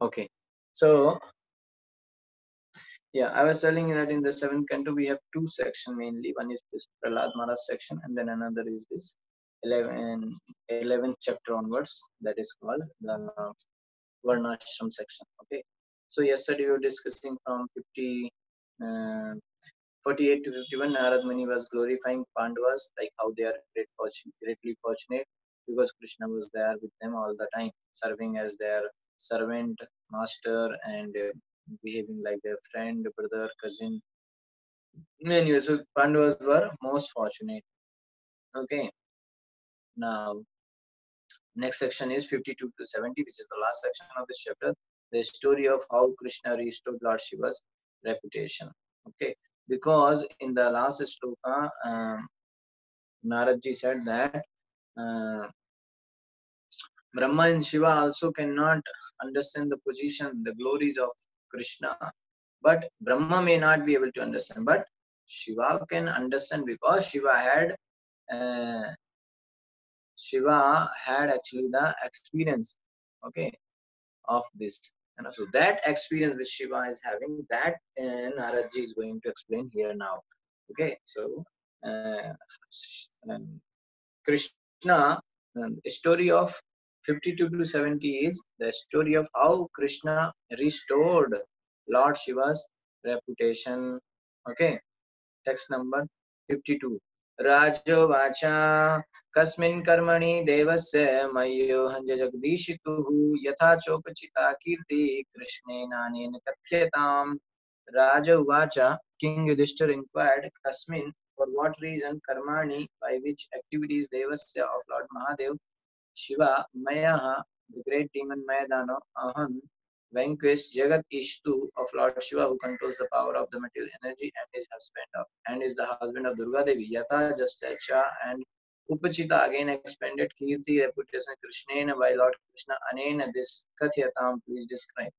Okay, so yeah, I was telling you that in the seventh canto we have two sections mainly. One is this Prahlad Maharaj section, and then another is this 11th chapter onwards. That is called the Varnashram section. Okay, so yesterday we were discussing from uh, 48 to 51. Narad Muni was glorifying Pandavas, like how they are greatly fortunate because Krishna was there with them all the time, serving as their servant, master, and behaving like their friend, brother, cousin. Anyway, so Pandavas were most fortunate. Okay, now next section is 52 to 70, which is the last section of this chapter. The story of how Krishna restored Lord Shiva's reputation. Okay, because in the last shloka, Naradji said that uh, Brahma and Shiva also cannot understand the position, the glories of Krishna. But Brahma may not be able to understand, but Shiva can understand because uh, Shiva had actually the experience, okay, of this. And so that experience which Shiva is having, that Naradji is going to explain here now. Okay, so uh, Krishna, the story of 52 to 70 is the story of how Krishna restored Lord Shiva's reputation. Okay, text number 52. Rajo vacha kasmin karmani devasya mayo hanja jagdishituhu yatha chopachita kirti krishnena nena kathyatam. Raja vacha, King Yudhishthir inquired, Kasmin, for what reason karmani, by which activities devasya of Lord Mahadev, Shiva, Mayaha, the great demon Mayadano, Ahan, vanquished Jagat Ishtu of Lord Shiva, who controls the power of the material energy and is the husband of Durga Devi. Yatha, just like Shah and Upachita again expanded Kirti reputation Krishnena by Lord Krishna. Anena this Kathyatam, please describe.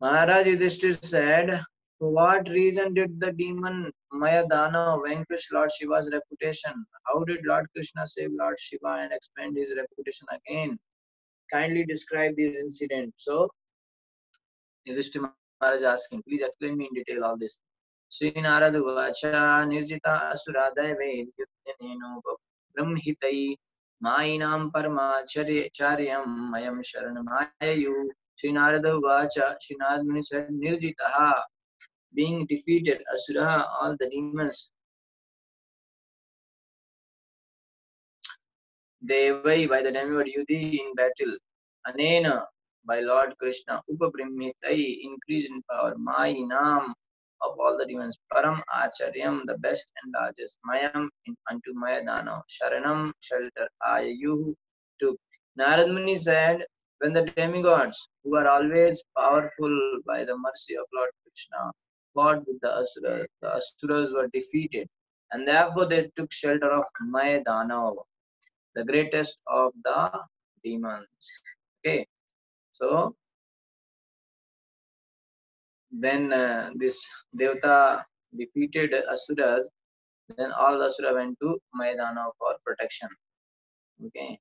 Maharaj Yudhishthir said, for what reason did the demon Mayadana vanquish Lord Shiva's reputation? How did Lord Krishna save Lord Shiva and expand his reputation again? Kindly describe this incident. So, Yudhishthir Maharaj asking, please explain me in detail all this. Sri Narada Vacha Nirjita Asura Daive Yuddhaneno Brahmitai Mainam Paramacharyam Mayam Sharanamayayu. Sri Narada Vacha, Sri Narada Muni said, Nirjitaha, being defeated, Asura, all the demons, Devai by the demigod Yudhi in battle, Anena by Lord Krishna, Upabrimhitai, increase in power, Mainam of all the demons, Param Acharyam, the best and largest, Mayam unto Mayadana, Sharanam, shelter, Ayayuhu took. Narad Muni said, when the demigods, who are always powerful by the mercy of Lord Krishna, fought with the Asuras were defeated, and therefore they took shelter of Mayadana, the greatest of the demons. Okay, so when this Devata defeated Asuras, then all Asura went to Maidana for protection. Okay.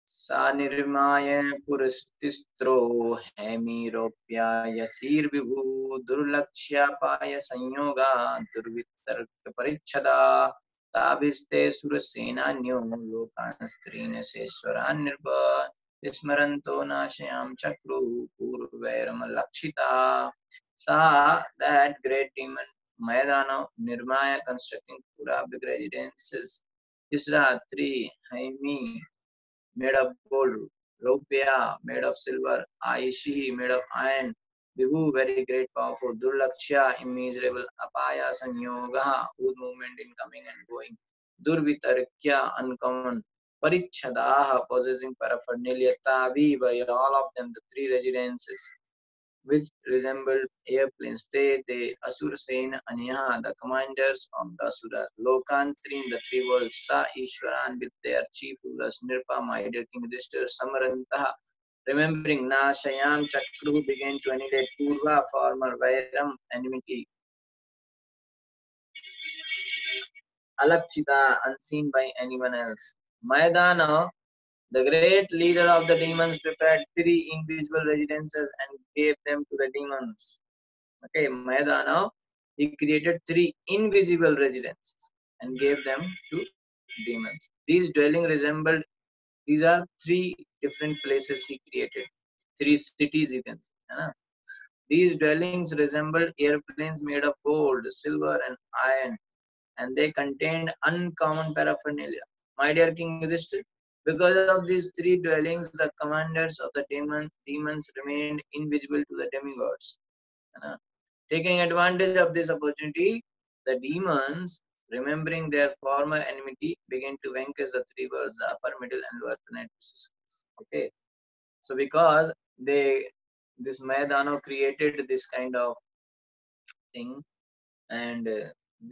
Sa nirmaya purastistro hemiropya yasir vibhu durlakshya paya sanyoga durvitarka parichada tabiste surasenanyo lokan strina seswaran nirva Vismaranto nashayam chakru purvairam lakshita. Sa, that great demon Mayadana Nirmaya constructing Pura big residences. Tisra, three, Haimi made of gold, Rupya made of silver, Aishi made of iron, Vibhu very great powerful, Durlakshya immeasurable, Apaya Sanyoga whose movement in coming and going, Durvitarkya uncommon, Parichadaha possessing paraphernalia, Tavi by all of them the three residences which resembled airplanes. They Asura Sena Anya, the commanders of the Asura, Lokantrin, the three worlds, Sa Ishwaran with their chief rulers, Nirpa, my dear King Yudhishthir, Samarantaha, remembering Nashayam Chakru began to annihilate Purva, former Vairam, enmity, Alakchita, unseen by anyone else. Maidana The great leader of the demons prepared 3 invisible residences and gave them to the demons. Okay, Mayadana, he created 3 invisible residences and gave them to demons. These dwellings resembled, these are 3 different places he created, 3 cities you can say. These dwellings resembled airplanes made of gold, silver, and iron, and they contained uncommon paraphernalia. My dear King Yudhishthir, because of these 3 dwellings, the commanders of the demons remained invisible to the demigods. Uh, Taking advantage of this opportunity, the demons, remembering their former enmity, began to vanquish the 3 worlds, the upper, middle, and lower planets. Okay, so because this Mayadano created this kind of thing, and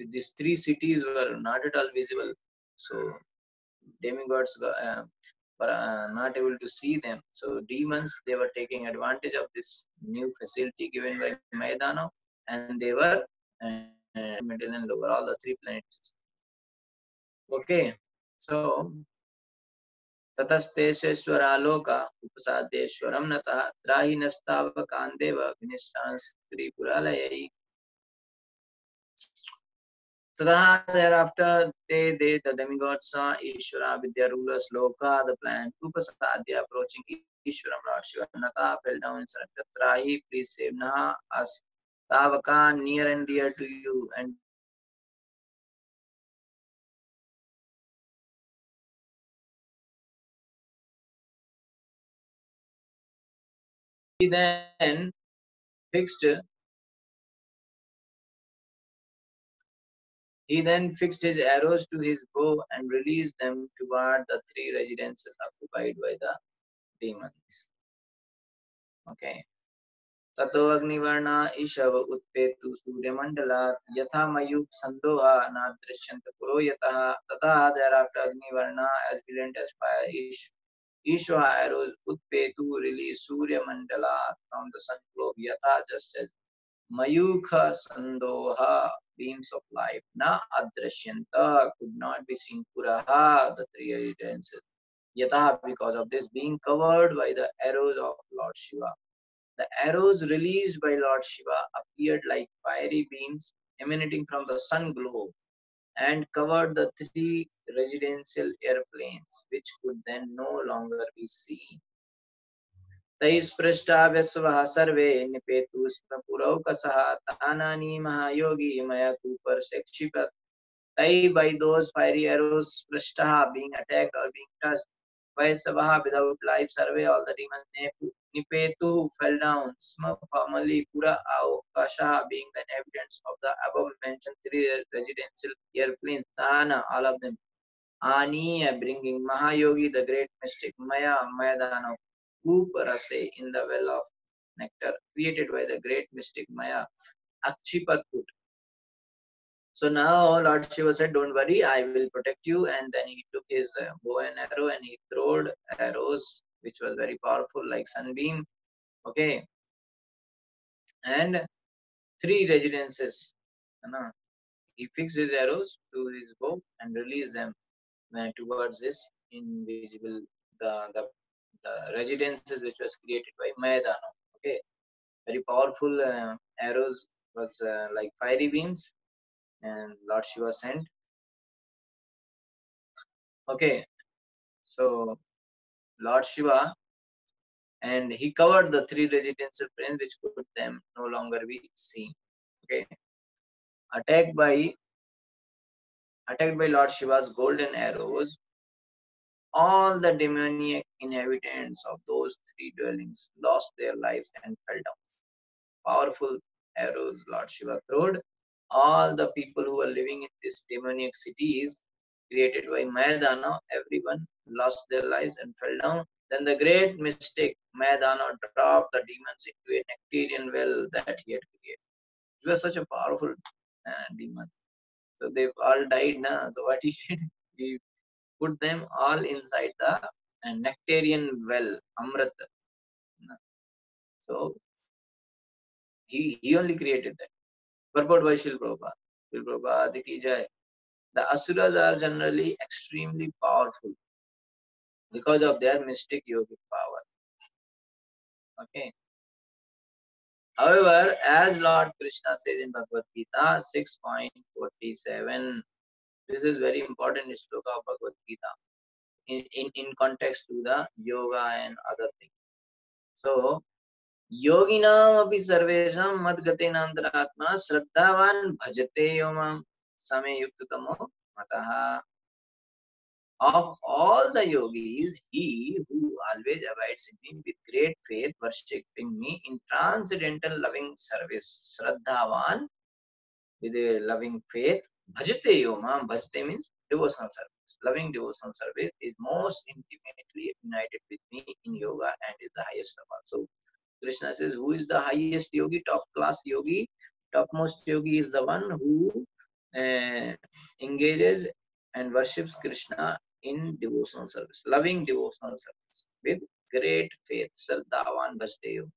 these 3 cities were not at all visible, so demigods were not able to see them. So demons, they were taking advantage of this new facility given by Mayadano, and they were middle and lower, all the 3 planets. Okay, so ततस्तेषेश्वरालोक उपसादेश्वरं नतः त्राहि नस्तावकान्देव विनिष्टांस्त्रिपुरालयै. Tadha, thereafter, they, the demigods saw Ishvara with their rulers, Loka, the plant, Upasadya, approaching Ishwaram, Lord Shiva. Nata fell down and surrendered. Trahi, please save Naha, us. Tavaka, near and dear to you. And he then fixed He then fixed his arrows to his bow and released them toward the 3 residences occupied by the demons. Okay. Tato Agnivarna Ishava Utpetu Suryamandalat Yatha Mayuk Sandoha Nadrishyanta Puroyataha Tata, thereafter Agnivarna, as brilliant as fire, Ishwa arrows Utpetu released Surya Mandala from the sun globe Yatha, just as Mayukha Sandoha, beams of light, Na Adrashyanta, could not be seen, Puraha, the 3 residences. Yatha, because of this, being covered by the arrows of Lord Shiva. The arrows released by Lord Shiva appeared like fiery beams emanating from the sun globe and covered the 3 residential airplanes, which could then no longer be seen. तैस्पृष्टाव्यस्वः सर्वे निपेतु स्म पुरौकसः तानानि महायोगी मया Cooper क्षिपत्. They, by those fiery arrows, Prishtaha, being attacked or being touched, by Savaha, without life, survey, all the demons, Nipetu, fell down, Sma, formerly, Pura, Kashaha, being the inhabitants of the above mentioned 3 residential airplanes, Tana, all of them, Aniya, bringing Mahayogi, the great mystic, Maya, Mayadano, Goop Rase, in the well of nectar, created by the great mystic Maya, Akshipatut. So now Lord Shiva said, don't worry, I will protect you. And then he took his bow and arrow and he throwed arrows, which was very powerful, like sunbeam. Okay. And 3 residences. He fixed his arrows to his bow and released them towards this invisible, the residences which was created by Mayadano. Okay. Very powerful arrows was like fiery beams, and Lord Shiva sent. Okay, so Lord Shiva, and he covered the 3 residential planes which could them no longer be seen. Okay, attacked by Lord Shiva's golden arrows, all the demoniac inhabitants of those 3 dwellings lost their lives and fell down. Powerful arrows Lord Shiva throwed. All the people who were living in these demoniac cities created by Mayadana, everyone lost their lives and fell down. Then the great mystic Mayadana dropped the demons into a nectarian well that he had created. He was such a powerful demon. So they've all died now. So what he did, he put them all inside the nectarian well, Amrit. So he only created that. Purport by Shil Prabhupada. Shil Prabhupada ki jai. The asuras are generally extremely powerful. because of their mystic yogic power. Okay. However, as Lord Krishna says in Bhagavad Gita 6.47, this is very important sloka of Bhagavad Gita in context to the yoga and other things. So, yoginam api sarvesham madgatena antaratma shraddhavan bhajate yomam same yuktamo mataha. Of all the yogis, he who always abides in me with great faith, worshipping me in transcendental loving service, Shraddhavan, with a loving faith, Bhajate Yomam, Bhajate means devotional service. Loving devotional service is most intimately united with me in yoga and is the highest of all. So, Krishna says, who is the highest yogi, top class yogi? Topmost yogi is the one who engages and worships Krishna in devotional service, loving devotional service with great faith. Shraddhavan Bhajate Yoga.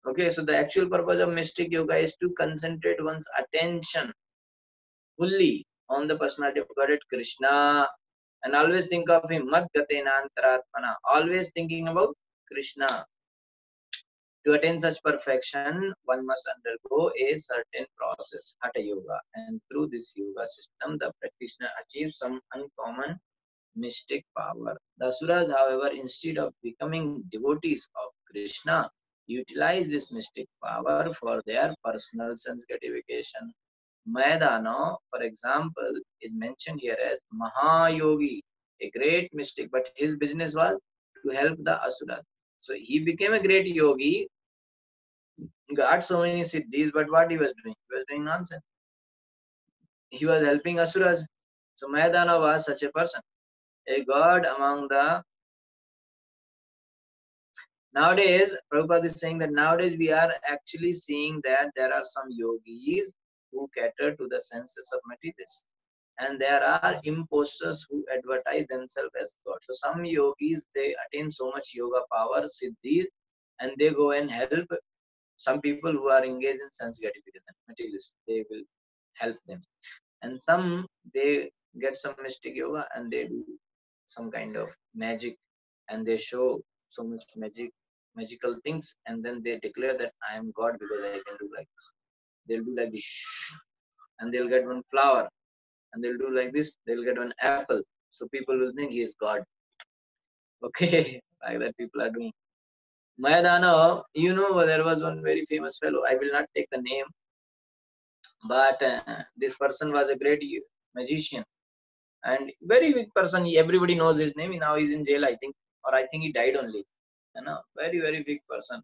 Okay, so the actual purpose of mystic yoga is to concentrate one's attention fully on the personality of God, Krishna, and always think of him. Mad Gatena Antaratmana. Always thinking about Krishna. To attain such perfection, one must undergo a certain process, Hatha Yoga, and through this yoga system, the practitioner achieves some uncommon mystic power. The Asuras, however, instead of becoming devotees of Krishna, utilize this mystic power for their personal sense gratification. Mayadano, for example, is mentioned here as Mahayogi, a great mystic, but his business was to help the Asuras. So he became a great yogi, got so many siddhis, but what he was doing? He was doing nonsense. He was helping Asuras. So Mayadana was such a person, a god among the. Nowadays, Prabhupada is saying that nowadays we are actually seeing that there are some yogis who cater to the senses of materialists. And there are imposters who advertise themselves as God. So some yogis, they attain so much yoga power, siddhis, and they go and help some people who are engaged in sense gratification, materialists. They will help them. And some, they get some mystic yoga and they do some kind of magic and they show so much magical things, and then they declare that I am God because I can do like this. They'll do like this, and they'll get one flower, and they'll do like this, they'll get one apple. So people will think he is God. Okay, like that people are doing. Mayadana, there was one very famous fellow. I will not take the name, but this person was a great magician and very big person. Everybody knows his name. Now he's in jail, I think, or I think he died only. Very big person.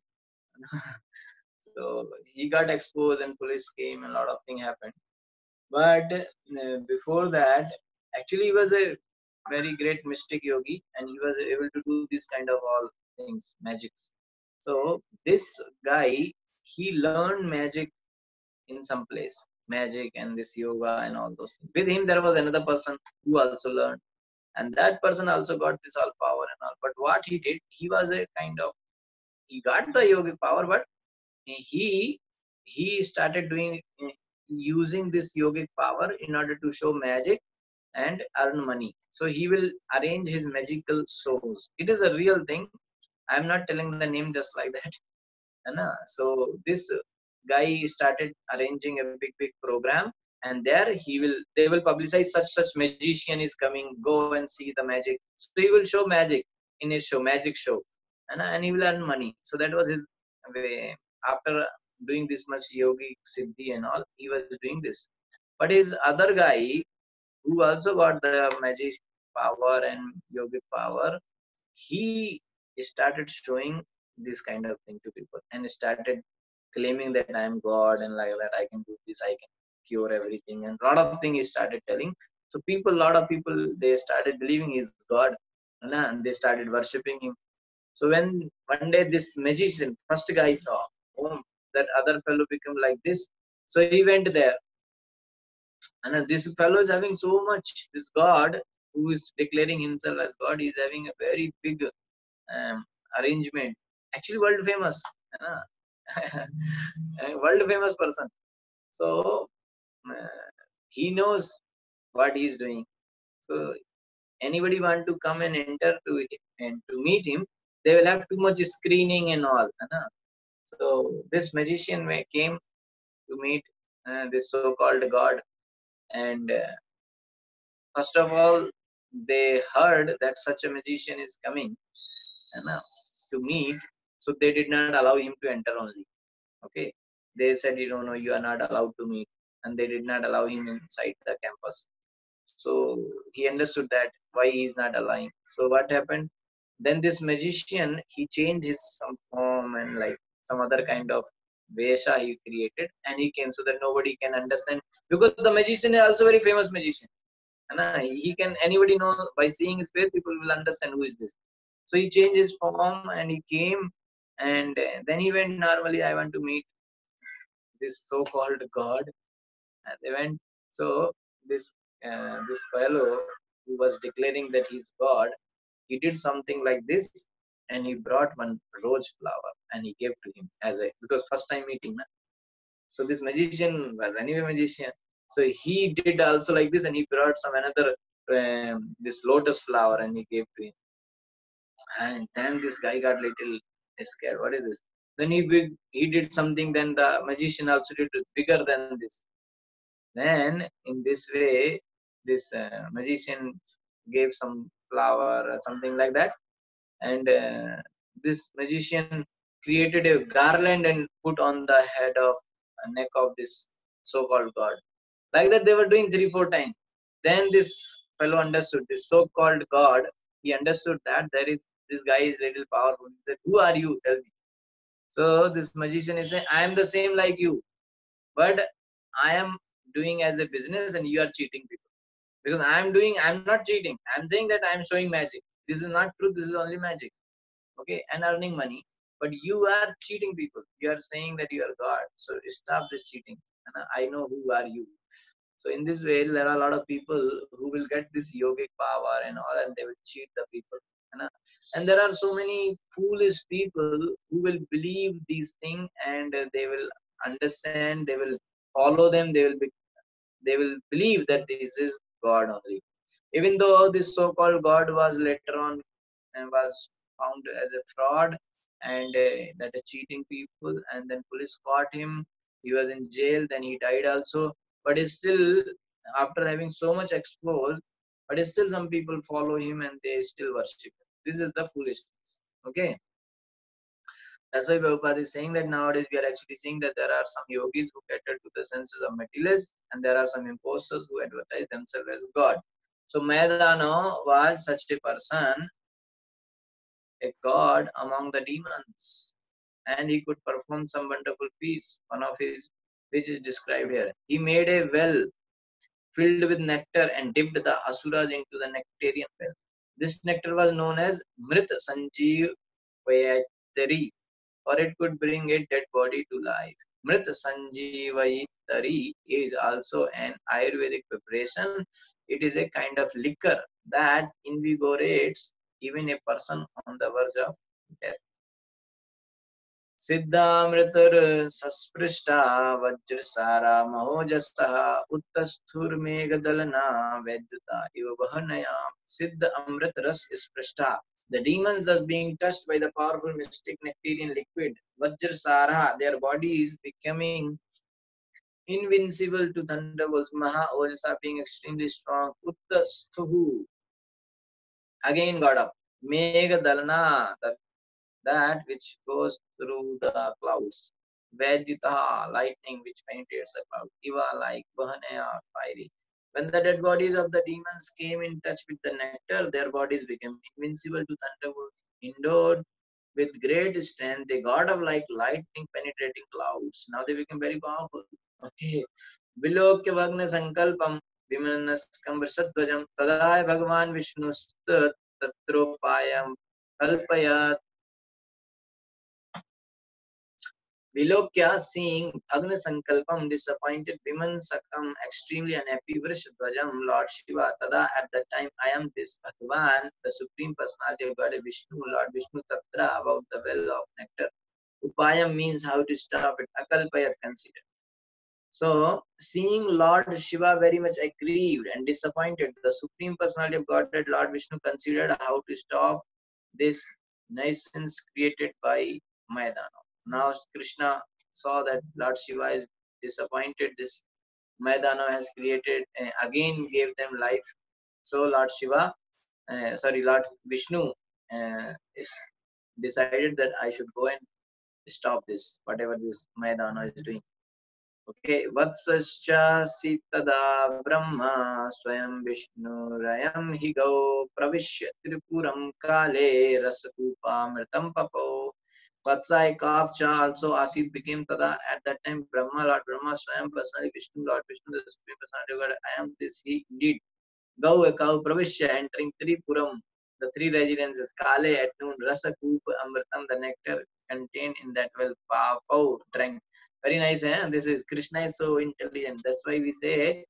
So he got exposed and police came and a lot of things happened. But before that, actually he was a very great mystic yogi and he was able to do this kind of all things, magics. So this guy, he learned magic in some place, magic and this yoga and all those things. With him, there was another person who also learned, and that person also got this all power and all. But what he did, he was a kind of, he got the yogic power, but he started doing using this yogic power in order to show magic and earn money. So he will arrange his magical shows. It is a real thing. I am not telling the name just like that. So this guy started arranging a big program, and there they will publicize such magician is coming. Go and see the magic. So he will show magic in his show, magic show, and he will earn money. So that was his way. After doing this much yogi siddhi and all, he was doing this. But his other guy, who also got the magic power and yogic power, he started showing this kind of thing to people and started claiming that I am God and like that I can do this, I can cure everything, and a lot of things he started telling. So a lot of people, they started believing he's God, and they started worshipping him. So when one day this magician, first guy saw, oh, that other fellow become like this, so he went there, and this fellow is having so much, this God who is declaring himself as God is having a very big arrangement, actually world famous, world famous person. So he knows what he is doing. So anybody want to come and enter to and to meet him, they will have too much screening and all. So this magician came to meet this so-called god, and first of all, they heard that such a magician is coming to meet, so they did not allow him to enter only. Okay, they said, no, you are not allowed to meet, and they did not allow him inside the campus. So he understood that why he is not allowing. So what happened? Then this magician, he changed his some form and like some other kind of vesha he created, and he came so that nobody can understand, because the magician is also very famous magician. He can, anybody know by seeing his face, people will understand who is this. So he changed his form and he came, and then he went normally, I want to meet this so-called god, and they went. So this fellow who was declaring that he's god, he did something like this, and he brought one rose flower and he gave to him as a, because first time meeting. So this magician was anyway magician, so he did also like this, and he brought some another this lotus flower and he gave to him. And then this guy got little scared. What is this? Then he did something. Then the magician also did bigger than this. Then in this way, this magician gave some flower or something like that, and this magician created a garland and put on the head of neck of this so-called god. Like that, they were doing 3-4 times. Then this fellow understood, this so-called god. He understood that there is this guy is little powerful. He said, "Who are you? Tell me." So this magician is saying, "I am the same like you, but I am doing as a business, and you are cheating people. Because I'm not cheating. I'm saying that I'm showing magic. This is not truth. This is only magic. Okay, and earning money. But you are cheating people. You are saying that you are God. So stop this cheating. And I know who are you." So in this way, there are a lot of people who will get this yogic power and all, and they will cheat the people. And there are so many foolish people who will believe these things, and they will understand. They will follow them. They will believe that this is God only. Even though this so-called God was later on was found as a fraud, and that a cheating people, and then police caught him. He was in jail. Then he died also. But still, after having so much exposed, but still some people follow him and they still worship him. This is the foolishness. Okay. That's why Prabhupada is saying that nowadays we are actually seeing that there are some yogis who cater to the senses of materialists, and there are some imposters who advertise themselves as God. So Maidano was such a person, a god among the demons, and he could perform some wonderful feats. One of his, which is described here. He made a well filled with nectar and dipped the asuras into the nectarian well. This nectar was known as Mrit Sanjeev Vayatari, or it could bring a dead body to life. Mrit Sanjeevayitari is also an Ayurvedic preparation. It is a kind of liquor that invigorates even a person on the verge of death. सिद्धामृतर सस्पृष्टा वज्रसारा महोजसः उत्तस्थुर्मेघदलना वैद्यता इव वहनया सिद्ध अमृत रस स्पृष्टा. The demons thus being touched by the powerful mystic nectarian liquid Vajrasara, their bodies becoming invincible to thunderbolts. Maha Ojasa being extremely strong. Uttasthu again got up. Megha Dalana, that which goes through the clouds. Vadyutaha, lightning which penetrates the cloud. Iva, like Vahanaya, fiery. When the dead bodies of the demons came in touch with the nectar, their bodies became invincible to thunderbolts. Endowed with great strength, they got up like lightning penetrating clouds. Now they became very powerful. Okay. Vilokya Vagna Sankalpam Vimanaskam Vrsattvajam Tadaya Bhagavan Vishnust Tatropayam Kalpayat. Vilokya, seeing Bhagna Sankalpam, disappointed women succumb, extremely unhappy. Vrishadvajam, Lord Shiva, Tada, at that time, I am this Bhagavan, the Supreme Personality of God, Vishnu, Lord Vishnu Tatra, about the well of nectar. Upayam means how to stop it. Akalpayat, consider. So, seeing Lord Shiva very much aggrieved and disappointed, the Supreme Personality of Godhead, Lord Vishnu, considered how to stop this nuisance created by Maidana. Now, Krishna saw that Lord Shiva is disappointed. This Maidana has created, again gave them life. So, Lord Vishnu is decided that I should go and stop this, whatever this Maidana is doing. Okay, Vatsascha Sitada Brahma Swayam Vishnurayam Higo Pravishya Tripuram Kale Rasakupamritam Papo. Vatsa, a calf cha also Asit became Tada. At that time, Brahma, Lord Brahma, Swayam personally Vishnu, Lord Vishnu, the Supreme Personality of God, I am this, he indeed. Gau, a cow, Pravishya, entering Tripuram, the three residences, Kale at noon, Rasa Kup Amritam, the nectar contained in that well, Pau, drank. Very nice, eh? This is Krishna is so intelligent. That's why we say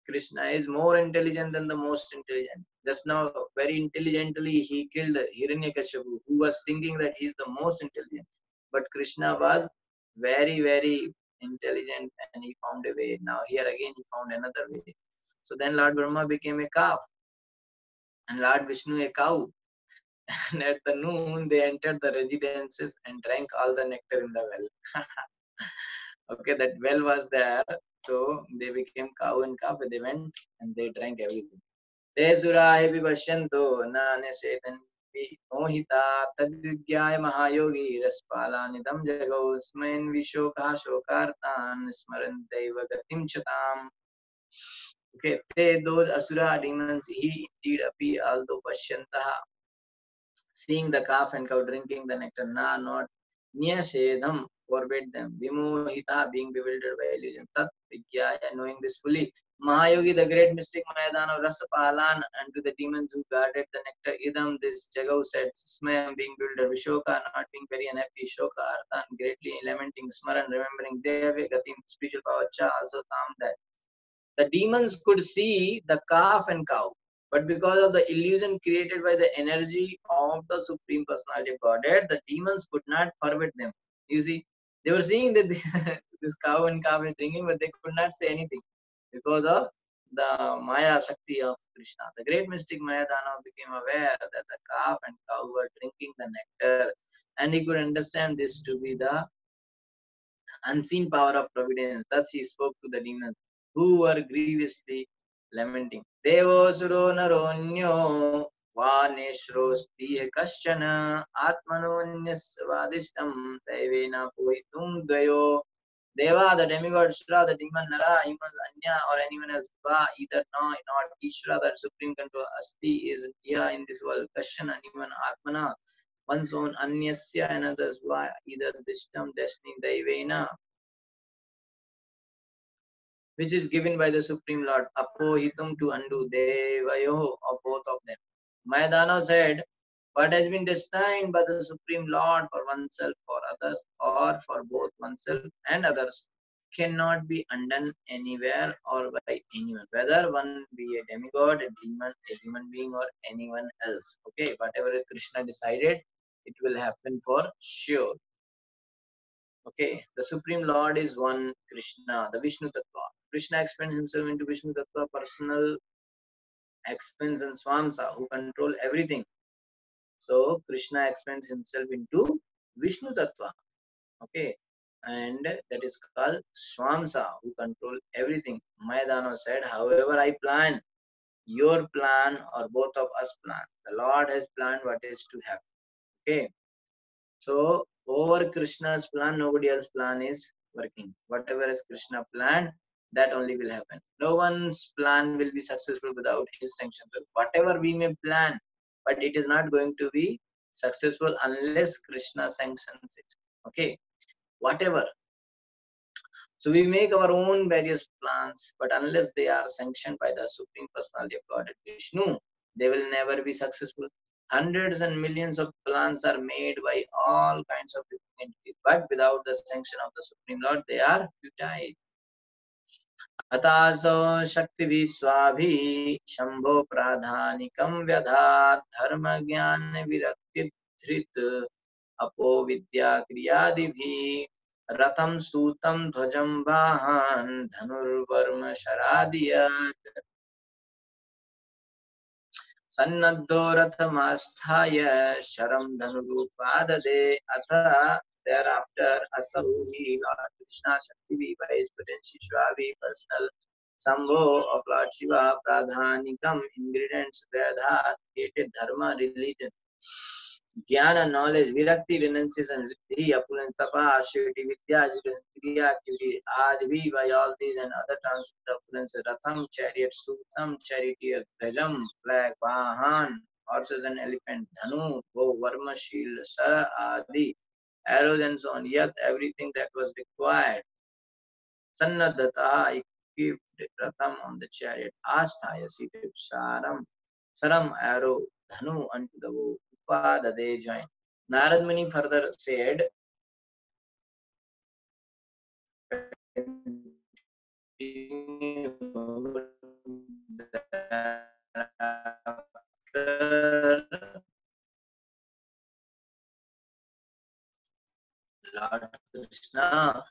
Krishna is more intelligent than the most intelligent. Just now, very intelligently, he killed Hiranyakashipu, who was thinking that he is the most intelligent. But Krishna was very, very intelligent and he found a way. Now, here again, he found another way. So then Lord Brahma became a calf and Lord Vishnu a cow. And at the noon, they entered the residences and drank all the nectar in the well. Okay, that well was there. So they became cow and calf. They went and they drank everything. Te surahe vipashyanto nane setan mohita tadvigyaya mahayogi raspalanidam jagau smain vishoka shokartan smarantaiva gatim chatam. Okay, te those asura demons he indeed appear although pashyantaha, seeing the calf and cow drinking the nectar, na not Nyashedham, forbid them. Vimohita, being bewildered by illusion. Tat Vigyaya, knowing this fully. Mahayogi, the great mystic Mayadana Rasapalan, and to the demons who guarded the nectar. Idam, this Jagau said, Smayam, being bewildered. Vishoka, not being very unhappy. Shoka, Arthan, greatly lamenting. Smaran, remembering. Deve, Gatim, spiritual power. Cha, also Tam, that the demons could see the calf and cow, but because of the illusion created by the energy of the Supreme Personality of Godhead, the demons could not forbid them. You see, they were seeing that this cow and calf is drinking, but they could not say anything because of the Maya Shakti of Krishna. The great mystic Mayadana became aware that the calf and cow were drinking the nectar, and he could understand this to be the unseen power of providence. Thus he spoke to the demons, who were grievously lamenting. Devo suro naronyo vaneshrosti kaschana atmanonyasvadishtam devena poitum dvayo. Deva, the demigod, Shra, the demon, Nara, humans, Anya, or anyone else, Va, either no, not Ishra, the supreme control, Asti is here in this world, Kashan, and even Atmana, one's own, Anyasya, another's Va, either Dishtam, destiny, Daivena, which is given by the Supreme Lord, Apohitum, to undo, Devayo, of both of them. Mayadana said, what has been destined by the Supreme Lord for oneself, for others, or for both oneself and others, cannot be undone anywhere or by anyone, whether one be a demigod, a demon, a human being, or anyone else. Okay, whatever Krishna decided, it will happen for sure. Okay, the Supreme Lord is one Krishna, the Vishnu Tattva. Krishna expands himself into Vishnu Tattva, personal expands and Swamsa, who control everything. So Krishna expands himself into Vishnu Tattva. Okay, and that is called Swamsa, who control everything. Mayadana said, however I plan, your plan or both of us plan. The Lord has planned what is to happen. Okay, so over Krishna's plan, nobody else's plan is working. Whatever is Krishna planned, that only will happen. No one's plan will be successful without his sanction. Whatever we may plan, but it is not going to be successful unless Krishna sanctions it. Okay, whatever. So we make our own various plans, but unless they are sanctioned by the Supreme Personality of Godhead Vishnu, they will never be successful. Hundreds and millions of plans are made by all kinds of entities, but without the sanction of the Supreme Lord, they are futile. अतासो शक्तिभिः स्वाभिः Shambho प्राधानिकं व्यधात् धर्म ज्ञान विरक्ति धृत अपो विद्या क्रियादिभिः Ratham Sutam Dhwajam Vahan Dhanurvarma Sharadiyat Sannadho Rathamasthaya Sharam Dhanurupadade Atha. Thereafter, Asaruhi, Lord Krishna, Shakti, Vice Potency, Shvavi, personal Sambho of Lord Shiva, Pradhanikam, ingredients, Vedha, created Dharma, religion, Jnana, knowledge, Virakti, renunciation, Riddhi, opulence, Tapa, Ashiti, Vidya, Kriya, activity, Advi, by all these and other terms of opulence, Ratham, chariot, Sutam, charioteer, Gajam, flag, Vahan, horses and elephant, Dhanu, bow, Varma, shield, Sara, Adi, arrows and so on, yet everything that was required. Sannadhata, equipped Ratham on the chariot, Asthaya, seated, Saram, arrow, Dhanu, unto the bow, Upada, they join. Narad Muni further said, Lord Krishna,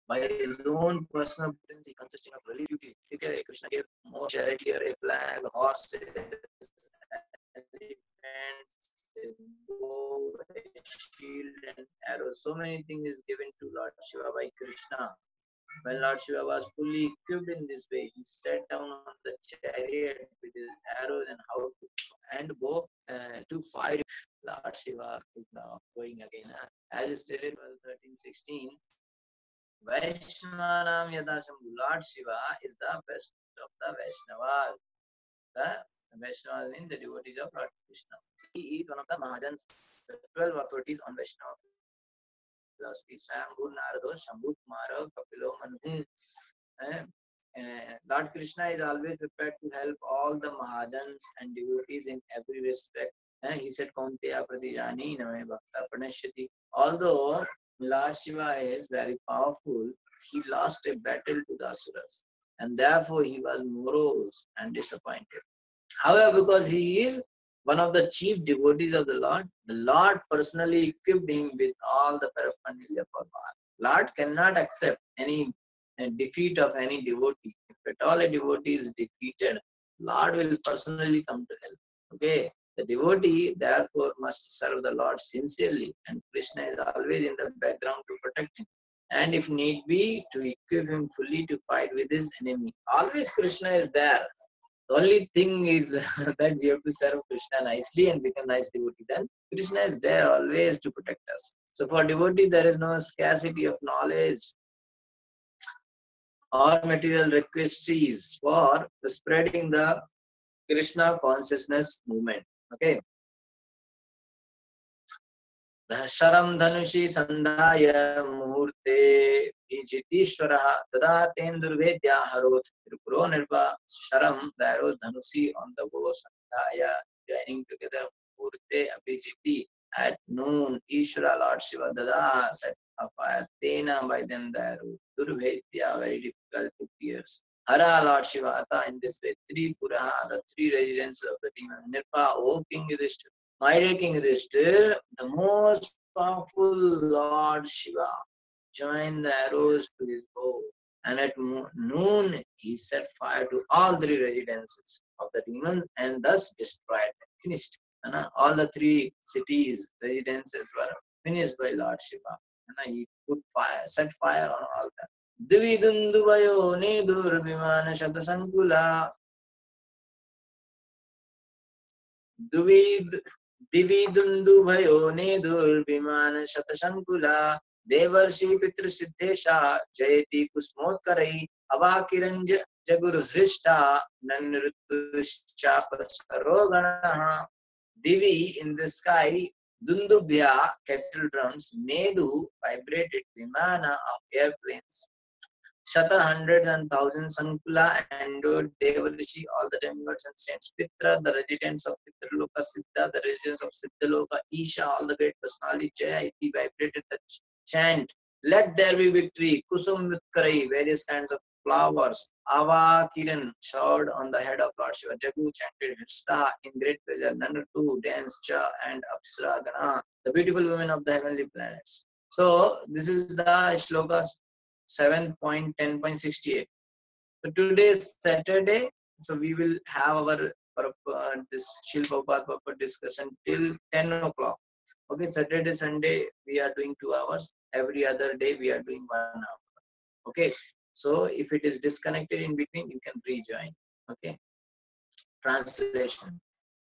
by his own personal potency consisting of really duties. Okay, Krishna gave more charity, a flag, horses, elephants, a bow, a shield, and arrows. So many things is given to Lord Shiva by Krishna. When Lord Shiva was fully equipped in this way, he sat down on the chariot with his arrows and how to and go to fight. Lord Shiva is now going again. As stated, 13:16. Vaishnavanam Yadashambhu. Lord Shiva is the best of the Vaishnavas. The Vaishnavas mean the devotees of Lord Krishna. He is one of the Mahajans, the 12 authorities on Vaishnava philosophy. Swayambhu, Narado, Shambhu, Kumara, Kapilo, Manu. Lord Krishna is always prepared to help all the Mahajans and devotees in every respect. He said, Kaunteya Pratijani Name Bhakta Pranashyati. Although Lord Shiva is very powerful, he lost a battle to the Asuras, and therefore he was morose and disappointed. However, because he is one of the chief devotees of the Lord personally equipped him with all the paraphernalia for Bharat. Lord cannot accept any defeat of any devotee. If at all a devotee is defeated, Lord will personally come to help. Okay, the devotee therefore must serve the Lord sincerely, and Krishna is always in the background to protect him, and if need be, to equip him fully to fight with his enemy. Always Krishna is there. The only thing is that we have to serve Krishna nicely and become nice devotee. Then Krishna is there always to protect us. So for devotee, there is no scarcity of knowledge or material requisites for the spreading the Krishna consciousness movement. Okay. Sharam dhanushi sandhaya muhurte vijitishwaraha tada tendurvedya harot tripuro nirva sharam the arrow dhanushi on the bow sandhaya joining together muhurte abhijiti at noon Ishvara Lord Shiva dada set a fire tena by them the arrow durvedya very difficult to pierce. Hara Lord Shiva Atha in this way three puraha the three residents of the demon Nirpa O King Yudhishthira. My dear King Yudhishthira, the most powerful Lord Shiva joined the arrows to his bow, and at noon he set fire to all three residences of the demons and thus destroyed them, finished. And all the three cities, residences were finished by Lord Shiva. And he put fire, set fire on all them. Dividunduvayo nedur vimana shatasankula Dividundubhayo nedur vimana shatashankula Devarshi Pitrasiddhesha Jayati Kusmotkarai Avakiranja Jagurhrishta Nanrutushchapasaroganaha. Divi in the sky, Dundubhya kettle drums, Nedu vibrated vimana of airplanes. Shata hundreds and thousands, Sankula and Devarishi, all the demigods and saints, Pitra, the residents of Pitraloka, Siddha, the residents of Siddhaloka, Isha, all the great personalities, Jayati vibrated the chant, let there be victory, Kusum Vitkarai, various kinds of flowers, Ava Kiran, showered on the head of Lord Shiva, Jagu chanted Hista in great pleasure, Nanatu, dance, Cha, and Apsara Gana, the beautiful women of the heavenly planets. So this is the shloka 7.10.68. So today is Saturday, so we will have our this Shilpa Prabhupada discussion till 10 o'clock. Okay, Saturday, Sunday we are doing 2 hours. Every other day we are doing 1 hour. Okay, so if it is disconnected in between, you can rejoin. Okay, translation.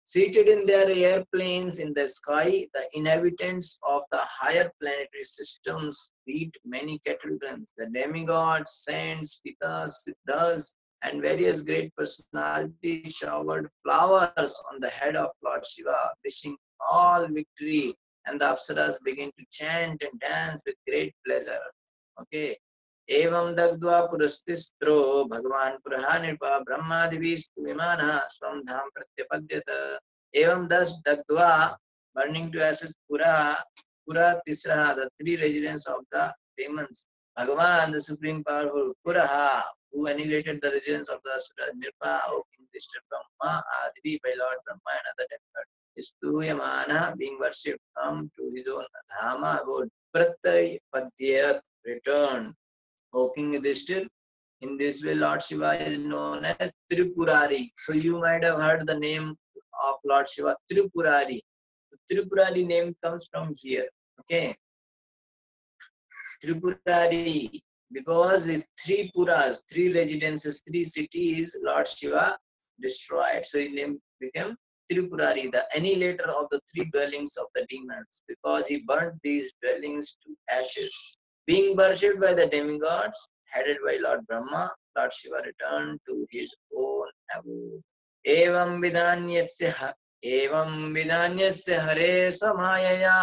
Seated in their airplanes in the sky, the inhabitants of the higher planetary systems beat many cattle drums. The demigods, saints, pitas, siddhas, and various great personalities showered flowers on the head of Lord Shiva, wishing all victory. And the apsaras begin to chant and dance with great pleasure. Okay. एवं दग्ध्वा पुरस्तिस्त्रो भगवान् पुरः नृपः ब्रह्मादिभिस्तु विमानः स्वं धाम प्रत्यपद्यत एवं thus dagdva burning to ashes pura tisra the three residents of the demons Bhagavan the supreme powerful puraha who annihilated the residents of the asura nirpa O king Mr. Brahma Adi by Lord Brahma and other demigods is Tuyamana being worshipped come to his own dhama abode pratypadyat returned O King Yudhishthir. In this way, Lord Shiva is known as Tripurari. So you might have heard the name of Lord Shiva, Tripurari. The Tripurari name comes from here. Okay, Tripurari, because the three puras, three residences, three cities, Lord Shiva destroyed. So his name became Tripurari, the annihilator of the three dwellings of the demons, because he burnt these dwellings to ashes. Being worshipped by the demigods, headed by Lord Brahma, Lord Shiva returned to his own abode. एवं विधान्यस्य हरे स्वमायया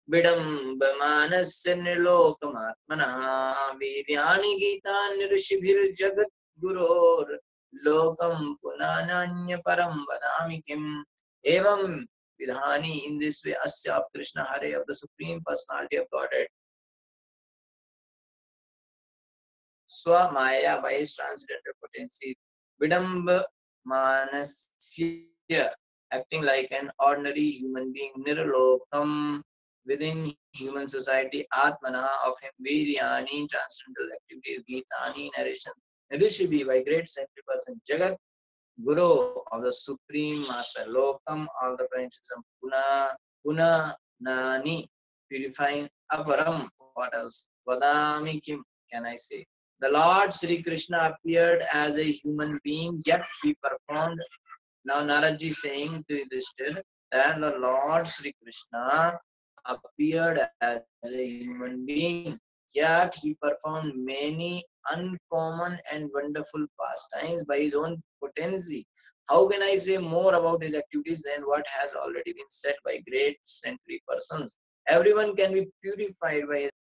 विडम्बमानस्य निर्लोकमात्मनः वीर्याणि गीतानि ऋषिभिर्जगद्गुरोर्लोकं पुनः वदामि किम् एवं vidhani in this way asya of Krishna Hare of the Supreme Personality of Godhead Swa Maya by his transcendental potency Vidamba Manasya acting like an ordinary human being Nirlokam within human society Atmana of him Viryani transcendental activities Gitani narration Rishibi by great saintly person Jagat Guru of the Supreme Master Lokam of the branches of Puna Nani purifying Aparam. What else? Vadami Kim can I say? The Lord Sri Krishna appeared as a human being, yet he performed. Now Naradji saying to Yudhishthir that the Lord Sri Krishna appeared as a human being, yet he performed many uncommon and wonderful pastimes by his own potency. How can I say more about his activities than what has already been said by great saintly persons? Everyone can be purified by his